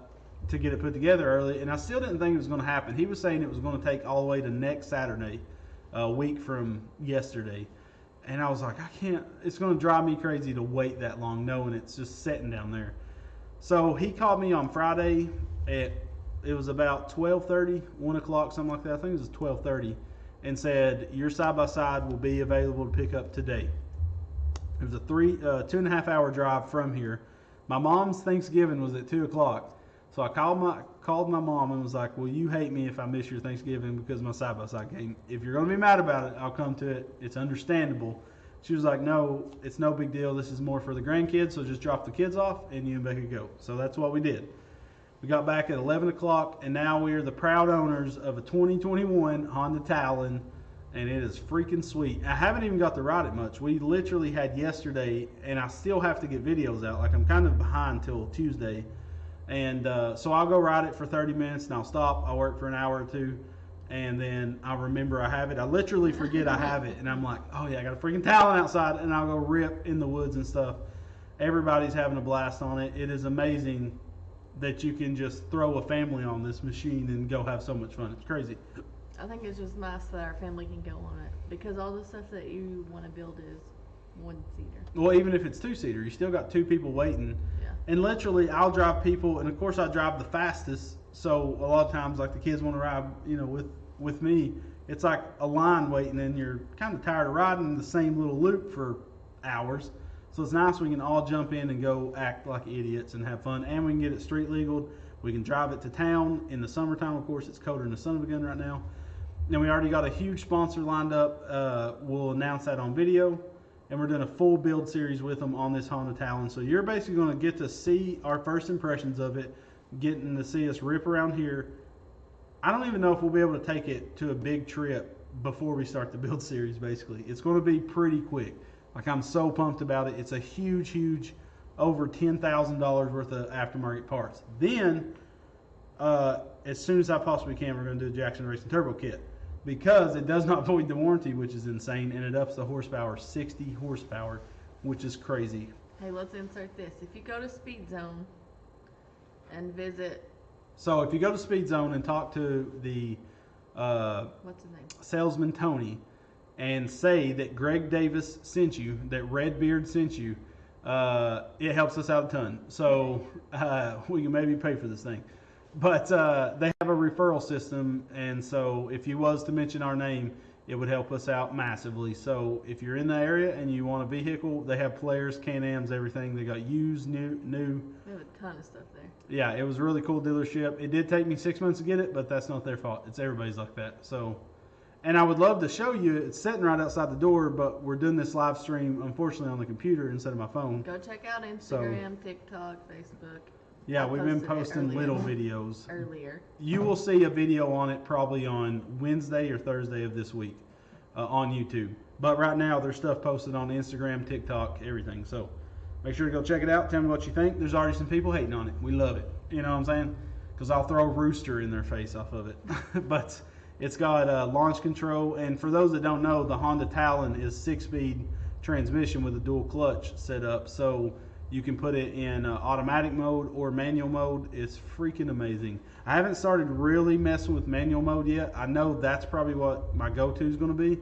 get it put together early, and I still didn't think it was going to happen. He was saying it was going to take all the way to next Saturday, a week from yesterday. And I was like, I can't, it's going to drive me crazy to wait that long knowing it's just sitting down there. So he called me on Friday it was about 12:30, 1 o'clock, something like that. I think it was 12:30, and said, your side-by-side will be available to pick up today. It was a 2.5 hour drive from here. My mom's Thanksgiving was at 2 o'clock. So I called my mom and was like, well, you hate me if I miss your Thanksgiving because my side-by-side came. If you're going to be mad about it, I'll come to it. It's understandable. She was like, no, it's no big deal. This is more for the grandkids, so just drop the kids off and you and Becca go. So that's what we did. We got back at 11 o'clock, and now we are the proud owners of a 2021 Honda Talon, and it is freaking sweet. I haven't even got to ride it much. We literally had yesterday, and I still have to get videos out. Like, I'm kind of behind till Tuesday. And so I'll go ride it for 30 minutes, and I'll stop. I'll work for an hour or two, and then I remember I have it. I literally forget I have it, and I'm like, oh yeah, I got a freaking Talon outside, and I'll go rip in the woods and stuff. Everybody's having a blast on it. It is amazing that you can just throw a family on this machine and go have so much fun. It's crazy. I think it's just nice that our family can go on it, because all the stuff that you want to build is one-seater. Well, even if it's two-seater, you still got two people waiting. Yeah. And literally, I'll drive people, and of course I drive the fastest, so a lot of times, like, the kids want to ride, with me. It's like a line waiting, and you're kind of tired of riding the same little loop for hours. So it's nice we can all jump in and go act like idiots and have fun, and we can get it street legal. We can drive it to town in the summertime. Of course, it's colder than the son of a gun right now. And we already got a huge sponsor lined up. We'll announce that on video, and we're doing a full build series with them on this Honda Talon. So you're basically going to get to see our first impressions of it, getting to see us rip around here. I don't even know if we'll be able to take it to a big trip before we start the build series, basically. It's going to be pretty quick. Like, I'm so pumped about it. It's a huge, over $10,000 worth of aftermarket parts. Then, as soon as I possibly can, we're going to do a Jackson Racing Turbo Kit, because it does not void the warranty, which is insane, and it ups the horsepower 60 horsepower, which is crazy. Hey, let's insert this. If you go to Speed Zone and visit... So if you go to Speed Zone and talk to the what's his name? Salesman Tony, and say that Greg Davis sent you, that Redbeard sent you, it helps us out a ton. So we can maybe pay for this thing. But they have a referral system, and so if you was to mention our name, it would help us out massively. So if you're in the area and you want a vehicle, they have Polaris, Can-Ams, everything. They got used, new. They have a ton of stuff there. Yeah, it was a really cool dealership. It did take me 6 months to get it, but that's not their fault. It's everybody's like that. So, and I would love to show you. It's sitting right outside the door, but we're doing this live stream, unfortunately, on the computer instead of my phone. Go check out Instagram, TikTok, Facebook. Yeah, we've been posted posting little videos. Earlier. You will see a video on it probably on Wednesday or Thursday of this week on YouTube. But right now, there's stuff posted on Instagram, TikTok, everything. So make sure to go check it out. Tell me what you think. There's already some people hating on it. We love it. You know what I'm saying? Because I'll throw a rooster in their face off of it. But it's got launch control. And for those that don't know, the Honda Talon is 6-speed transmission with a dual clutch setup. So you can put it in automatic mode or manual mode. It's freaking amazing. I haven't started really messing with manual mode yet. I know that's probably what my go-to is going to be,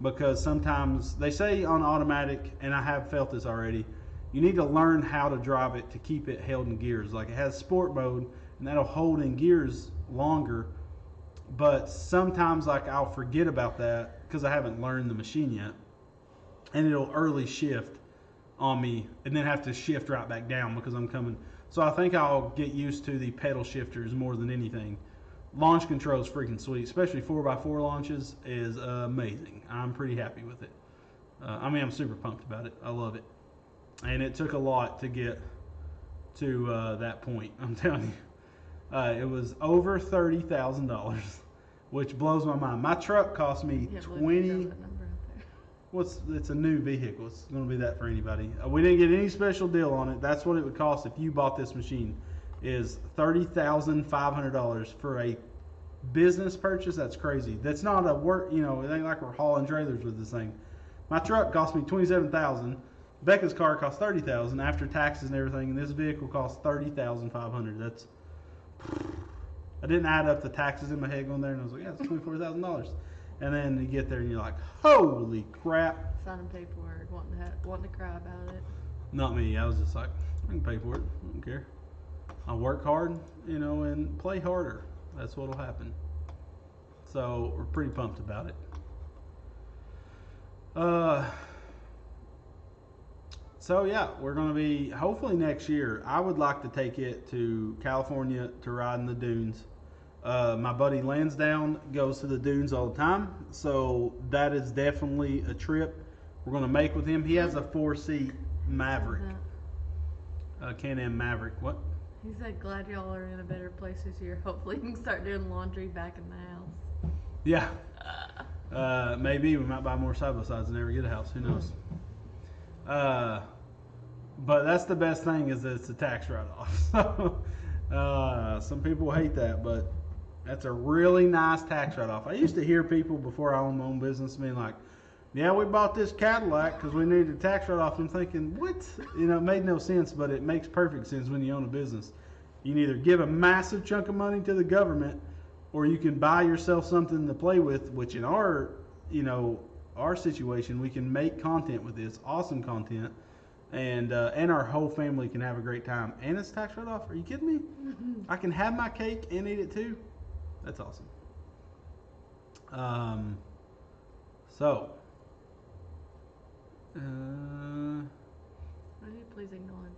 because sometimes they say on automatic, and I have felt this already, you need to learn how to drive it to keep it held in gears. Like, it has sport mode, and that'll hold in gears longer, but sometimes, like, I'll forget about that because I haven't learned the machine yet, and it'll early shift on me and then have to shift right back down because I'm coming. So I think I'll get used to the pedal shifters more than anything. Launch control is freaking sweet, especially 4x4 launches is amazing. I'm pretty happy with it. I'm super pumped about it. I love it. And it took a lot to get to that point, I'm telling you. It was over $30,000, which blows my mind. My truck cost me it's a new vehicle. It's going to be that for anybody. We didn't get any special deal on it. That's what it would cost if you bought this machine, is $30,500 for a business purchase. That's crazy. That's not a work, it ain't like we're hauling trailers with this thing. My truck cost me $27,000. Becca's car cost $30,000 after taxes and everything, and this vehicle cost $30,500. That's, I didn't add up the taxes in my head going there, and I was like, yeah, it's $24,000. And then you get there and you're like, holy crap. Signing paperwork, wanting to cry about it. Not me. I was just like, I can pay for it. I don't care. I'll work hard, and play harder. That's what'll happen. So we're pretty pumped about it. So yeah, we're going to be, hopefully next year, I would like to take it to California to ride in the dunes. My buddy Lansdowne goes to the dunes all the time, so that is definitely a trip we're going to make with him. He has a 4-seat Maverick, Can-Am Maverick. What? He said, glad y'all are in a better place this year. Hopefully you can start doing laundry back in the house. Yeah. Maybe we might buy more side-by-sides and never get a house. Who knows? But that's the best thing is that it's a tax write-off. So some people hate that, but that's a really nice tax write-off. I used to hear people before I owned my own business being like, yeah, we bought this Cadillac because we needed a tax write-off. I'm thinking, what? You know, it made no sense, but it makes perfect sense when you own a business. You can either give a massive chunk of money to the government, or you can buy yourself something to play with, which in our, our situation, we can make content with this, awesome content, and our whole family can have a great time. And it's tax write-off. Are you kidding me? I can have my cake and eat it too. That's awesome. Would you please acknowledge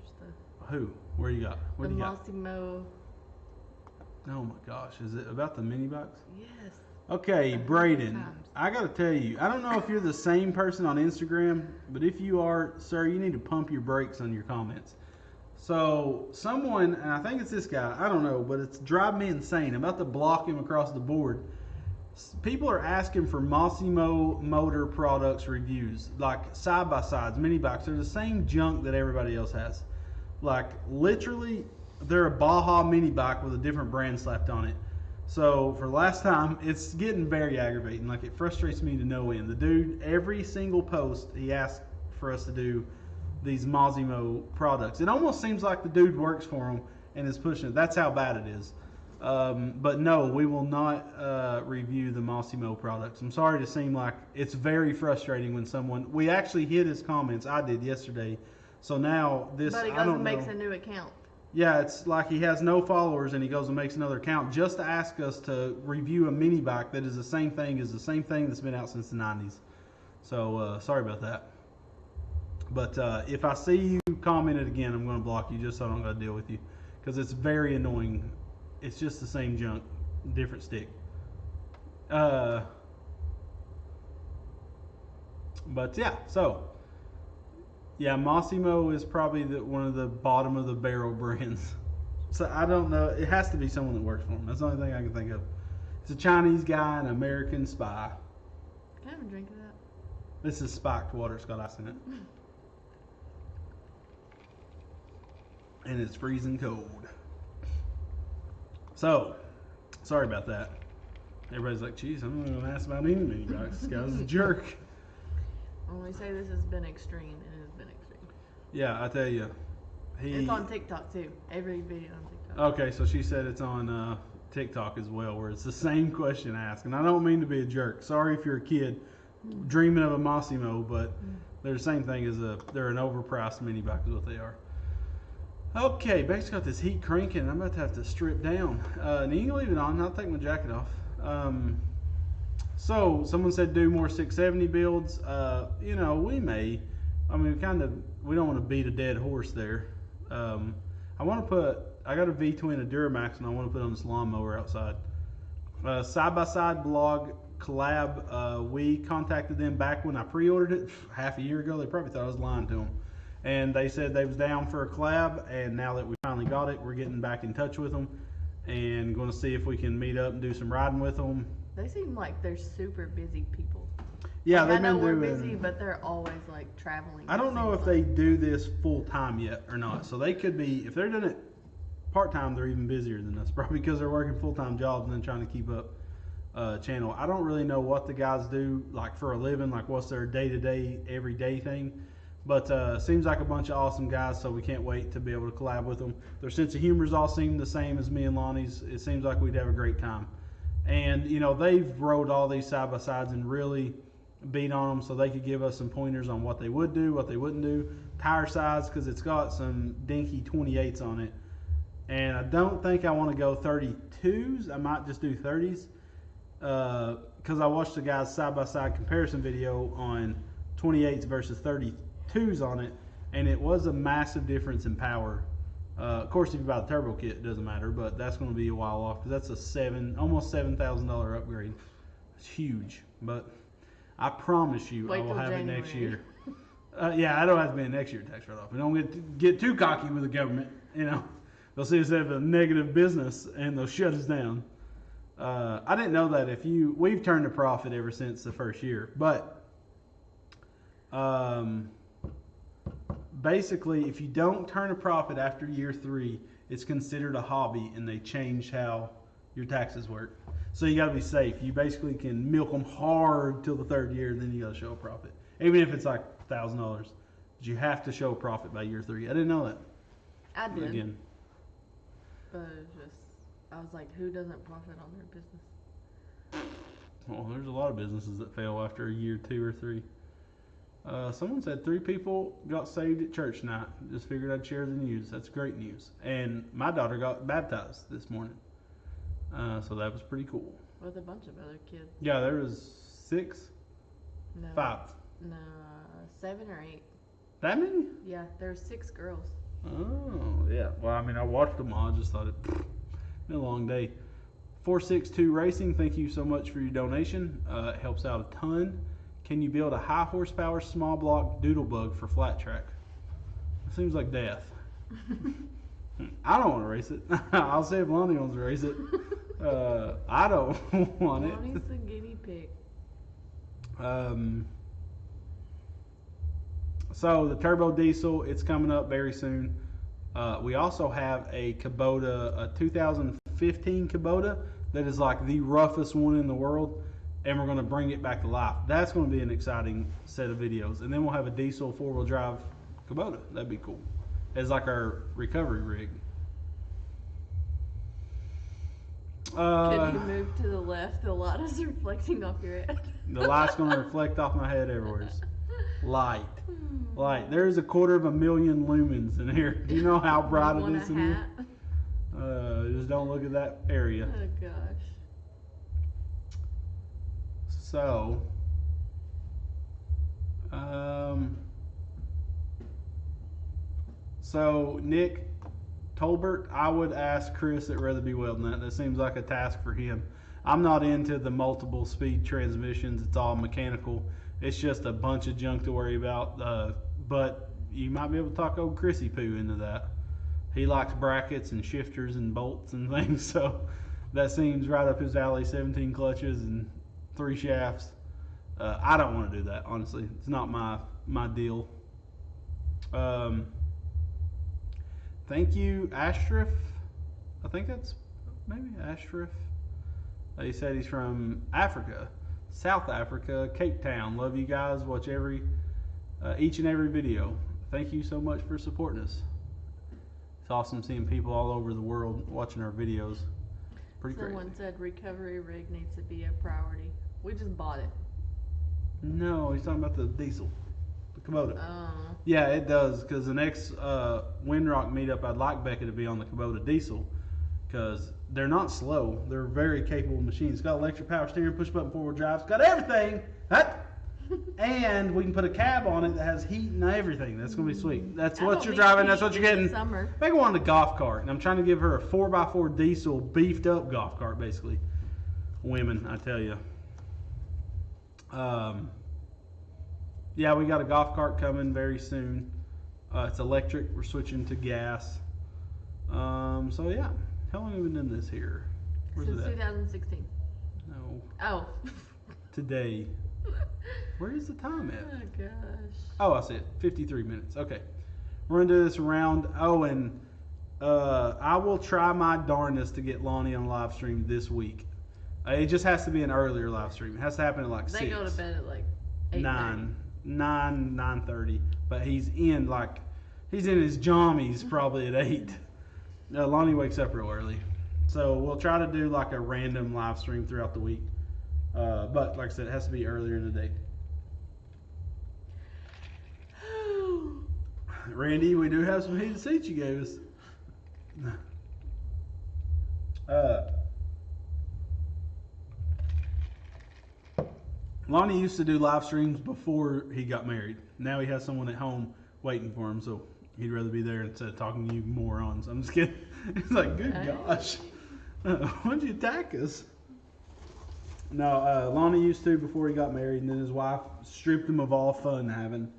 Who? Where you got? What the do you got? Massimo? Oh my gosh, is it about the mini box? Yes. Okay, Braden, I gotta tell you, I don't know if you're the same person on Instagram, but if you are, sir, you need to pump your brakes on your comments. So someone, and I think it's this guy, I don't know, but it's driving me insane. I'm about to block him across the board. People are asking for Massimo motor products reviews, like side-by-sides, mini bikes. They're the same junk that everybody else has. Like, literally, they're a Baja mini bike with a different brand slapped on it. So, for the last time, it's getting very aggravating. Like, it frustrates me to no end. The dude, every single post, he asks for us to do these Massimo products. It almost seems like the dude works for him and is pushing it. That's how bad it is. But no, we will not review the Massimo products. I'm sorry to seem like it's very frustrating when we actually hit his comments. I did yesterday. So now this, but he goes and makes a new account. Yeah, it's like he has no followers and he goes and makes another account just to ask us to review a mini bike that is the same thing that's been out since the 90s. So sorry about that. But if I see you comment it again, I'm going to block you just so I don't got to deal with you, because it's very annoying. It's just the same junk, different stick. But yeah, so yeah, Massimo is probably one of the bottom of the barrel brands. So I don't know. It has to be someone that works for him. That's the only thing I can think of. It's a Chinese guy, an American spy. Can I have a drink of that? This is spiked water. It's got ice in it. And it's freezing cold. So, sorry about that. Everybody's like, geez, I'm not going to ask about any mini bikes. This guy's a jerk. When we say this has been extreme, it has been extreme. Yeah, I tell you. It's on TikTok too. Every video on TikTok. Okay, so she said it's on TikTok as well, where it's the same question asked. And I don't mean to be a jerk. Sorry if you're a kid dreaming of a Massimo, but they're the same thing as they're an overpriced mini bike is what they are. Okay, Beck's got this heat cranking, and I'm about to have to strip down. And you can leave it on. I'll take my jacket off. So someone said do more 670 builds. We may. I mean, we don't want to beat a dead horse there. I got a V-twin, a Duramax, and I want to put on this lawnmower outside. Side-by-side blog collab. We contacted them back when I pre-ordered it half a year ago. They probably thought I was lying to them. And they said they was down for a collab, and now that we finally got it, we're getting back in touch with them and going to see if we can meet up and do some riding with them. They seem like they're super busy people. Yeah, like, they've I know been we're busy, but they're always like traveling. I don't know if they do this full time yet or not. So they could be, if they're doing it part time, they're even busier than us, probably because they're working full time jobs and then trying to keep up channel. I don't really know what the guys do like for a living, like what's their day-to-day, everyday thing. But seems like a bunch of awesome guys, so we can't wait to be able to collab with them. Their sense of humors all seem the same as me and Lonnie's. It seems like we'd have a great time. And, they've rode all these side-by-sides and really beat on them so they could give us some pointers on what they would do, what they wouldn't do. Tire size, because it's got some dinky 28s on it. And I don't think I want to go 32s. I might just do 30s. Because I watched the guy's side-by-side comparison video on 28s versus 32s on it, and it was a massive difference in power. Of course, if you buy the turbo kit, it doesn't matter, but that's going to be a while off because that's almost $7,000 upgrade. It's huge, but I promise you I will have January. It next year. Yeah, I don't have to be a next year tax write-off. We don't get too cocky with the government. They'll see us have a negative business and they'll shut us down. I didn't know that we've turned a profit ever since the first year, but basically, if you don't turn a profit after year 3, it's considered a hobby, and they changed how your taxes work. So you got to be safe. You basically can milk them hard till the 3rd year, and then you got to show a profit, even if it's like $1,000. But you have to show a profit by year 3. I didn't know that. I did. Again. But I was like, who doesn't profit on their business? Well, there's a lot of businesses that fail after a year 2 or 3. Someone said 3 people got saved at church tonight. Just figured I'd share the news. That's great news. And my daughter got baptized this morning. So that was pretty cool. With a bunch of other kids. Yeah, there was 6? No. 5? No, 7 or 8. That many? Yeah, there's 6 girls. Oh, yeah. Well, I mean, I watched them all. I just thought it'd been a long day. 462 Racing, thank you so much for your donation. It helps out a ton. Can you build a high horsepower small block doodlebug for flat track? It seems like death. I don't want to race it. I'll say if Lonnie wants to race it. I don't want it. Lonnie's the guinea pig. So the turbo diesel, it's coming up very soon. We also have a Kubota, a 2015 Kubota that is like the roughest one in the world, and we're going to bring it back to life. That's going to be an exciting set of videos. And then we'll have a diesel 4-wheel drive Kubota. That'd be cool. It's like our recovery rig. Can you move to the left? The light is reflecting off your head. The light's going to reflect off my head everywhere. Light. There's 250,000 lumens in here. Do you know how bright it is in here? Just don't look at that area. Oh gosh. So Nick Tolbert, I would ask Chris at Rather Be Welding that. That seems like a task for him. I'm not into the multiple speed transmissions. It's all mechanical. It's just a bunch of junk to worry about. But you might be able to talk old Chrissy Poo into that. He likes brackets and shifters and bolts and things. So that seems right up his alley. 17 clutches and 3 shafts. I don't want to do that, honestly. It's not my deal. Thank you, Ashraf. I think that's maybe Ashraf. He said he's from Africa, South Africa, Cape Town. Love you guys. Watch each and every video. Thank you so much for supporting us. It's awesome seeing people all over the world watching our videos. Pretty great. Someone said recovery rig needs to be a priority. We just bought it. No, he's talking about the diesel, the Kubota. Oh. Yeah, it does, because the next Windrock meetup, I'd like Becca to be on the Kubota diesel, because they're not slow. They're very capable machines. It's got electric power steering, push button 4-wheel drive. It's got everything. And we can put a cab on it that has heat and everything. That's going to be sweet. That's what you're driving. That's what you're getting. Summer. Becca wanted a golf cart, and I'm trying to give her a 4x4 diesel beefed up golf cart, basically. Women, I tell you. Yeah, we got a golf cart coming very soon. It's electric. We're switching to gas. So yeah, how long have we been doing this here? Where's Since it at? 2016. No. Oh. Today. Where is the time at? Oh gosh. Oh, I see it. 53 minutes. Okay. We're gonna do this round. Oh, and I will try my darndest to get Lonnie on live stream this week. It just has to be an earlier live stream. It has to happen at like 6. They go to bed at like 9:30. But he's in his jammies probably at 8. Lonnie wakes up real early. So we'll try to do like a random live stream throughout the week. But like I said, it has to be earlier in the day. Randy, we do have some heated seats you gave us. Lonnie used to do live streams before he got married. Now he has someone at home waiting for him, so he'd rather be there instead of talking to you morons. I'm just kidding. It's like, good gosh. Why'd you attack us? No, Lonnie used to before he got married, and then his wife stripped him of all fun having.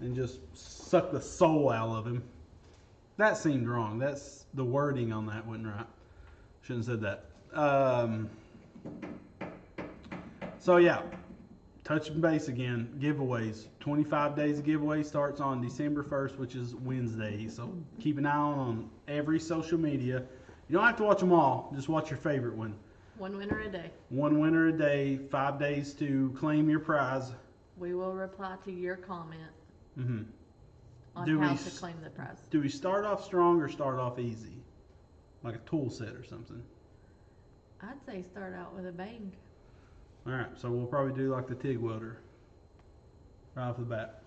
and just suck the soul out of him. That seemed wrong. That's the wording on that wasn't right. Shouldn't have said that. So yeah, touching base again. Giveaways. 25 days of giveaway starts on December 1st, which is Wednesday. So keep an eye on every social media. You don't have to watch them all. Just watch your favorite one. One winner a day. One winner a day. 5 days to claim your prize. We will reply to your comment Mm-hmm. on how to claim the prize. Do we start off strong or start off easy? Like a tool set or something? I'd say start out with a bang. Alright, so we'll probably do like the TIG welder right off the bat.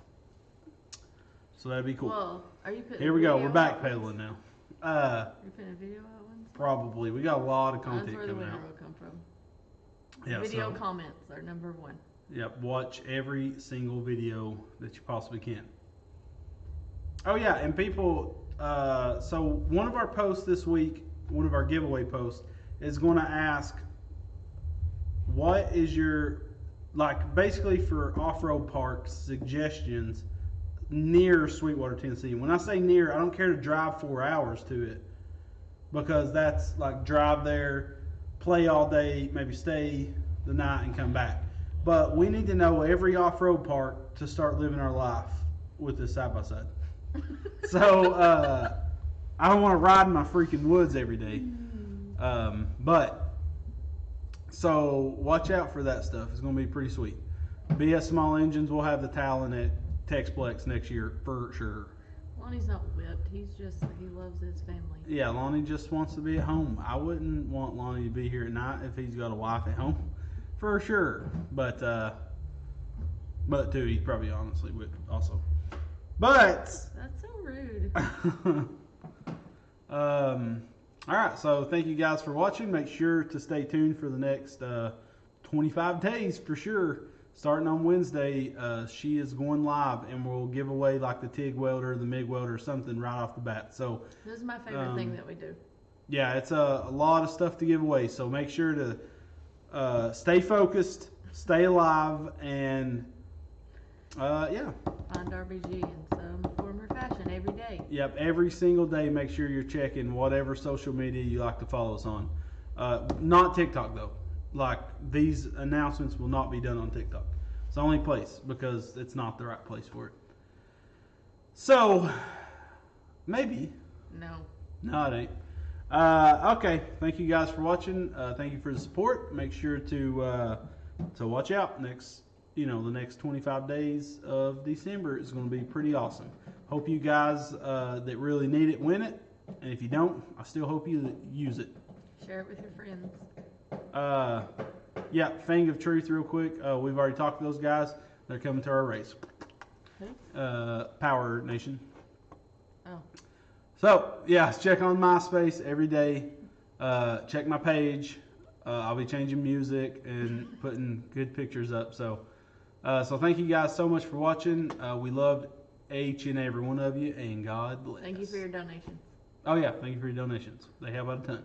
So that'd be cool. Well, are you putting Here we go, we're video backpedaling now. You're putting a video out once? Probably. We got a lot of content That's where the coming winner out. will come from. Yeah, Video so, comments are number one. yep, watch every single video that you possibly can. Oh yeah, and people, so one of our posts this week, one of our giveaway posts, is going to ask, what is your, like basically for off-road parks, suggestions near Sweetwater, Tennessee. When I say near, I don't care to drive 4 hours to it, because that's like drive there, play all day, maybe stay the night and come back. But we need to know every off-road park to start living our life with this side-by-side. So I don't want to ride in my freaking woods every day. But so watch out for that stuff. It's going to be pretty sweet. BS Small Engines will have the Talon at Texplex next year for sure. Lonnie's not whipped. He loves his family. Yeah, Lonnie just wants to be at home. I wouldn't want Lonnie to be here at night if he's got a wife at home, for sure. But too, he probably honestly would also. But That's so rude. all right, so thank you guys for watching. Make sure to stay tuned for the next 25 days for sure. Starting on Wednesday, she is going live, and we'll give away like the TIG welder, the MIG welder, or something right off the bat. So This is my favorite thing that we do. yeah, it's a lot of stuff to give away. So make sure to stay focused, stay alive, and yeah. Find RBG in some form or fashion every day. Yep, every single day, make sure you're checking whatever social media you like to follow us on. Not TikTok though. Like, these announcements will not be done on TikTok. It's the only place, because it's not the right place for it. So, maybe. No, it ain't. Okay, thank you guys for watching. Thank you for the support. Make sure to watch out the next 25 days of December is going to be pretty awesome. Hope you guys that really need it win it, and if you don't, I still hope you use it. Share it with your friends. Yeah, Fang of Truth real quick. We've already talked to those guys. They're coming to our race. Who? Power Nation. Oh. So, yeah, check on MySpace every day. Check my page. I'll be changing music and putting good pictures up. So thank you guys so much for watching. We loved each and every one of you, and God bless. Thank you for your donations. Oh, yeah, thank you for your donations. They help out a ton.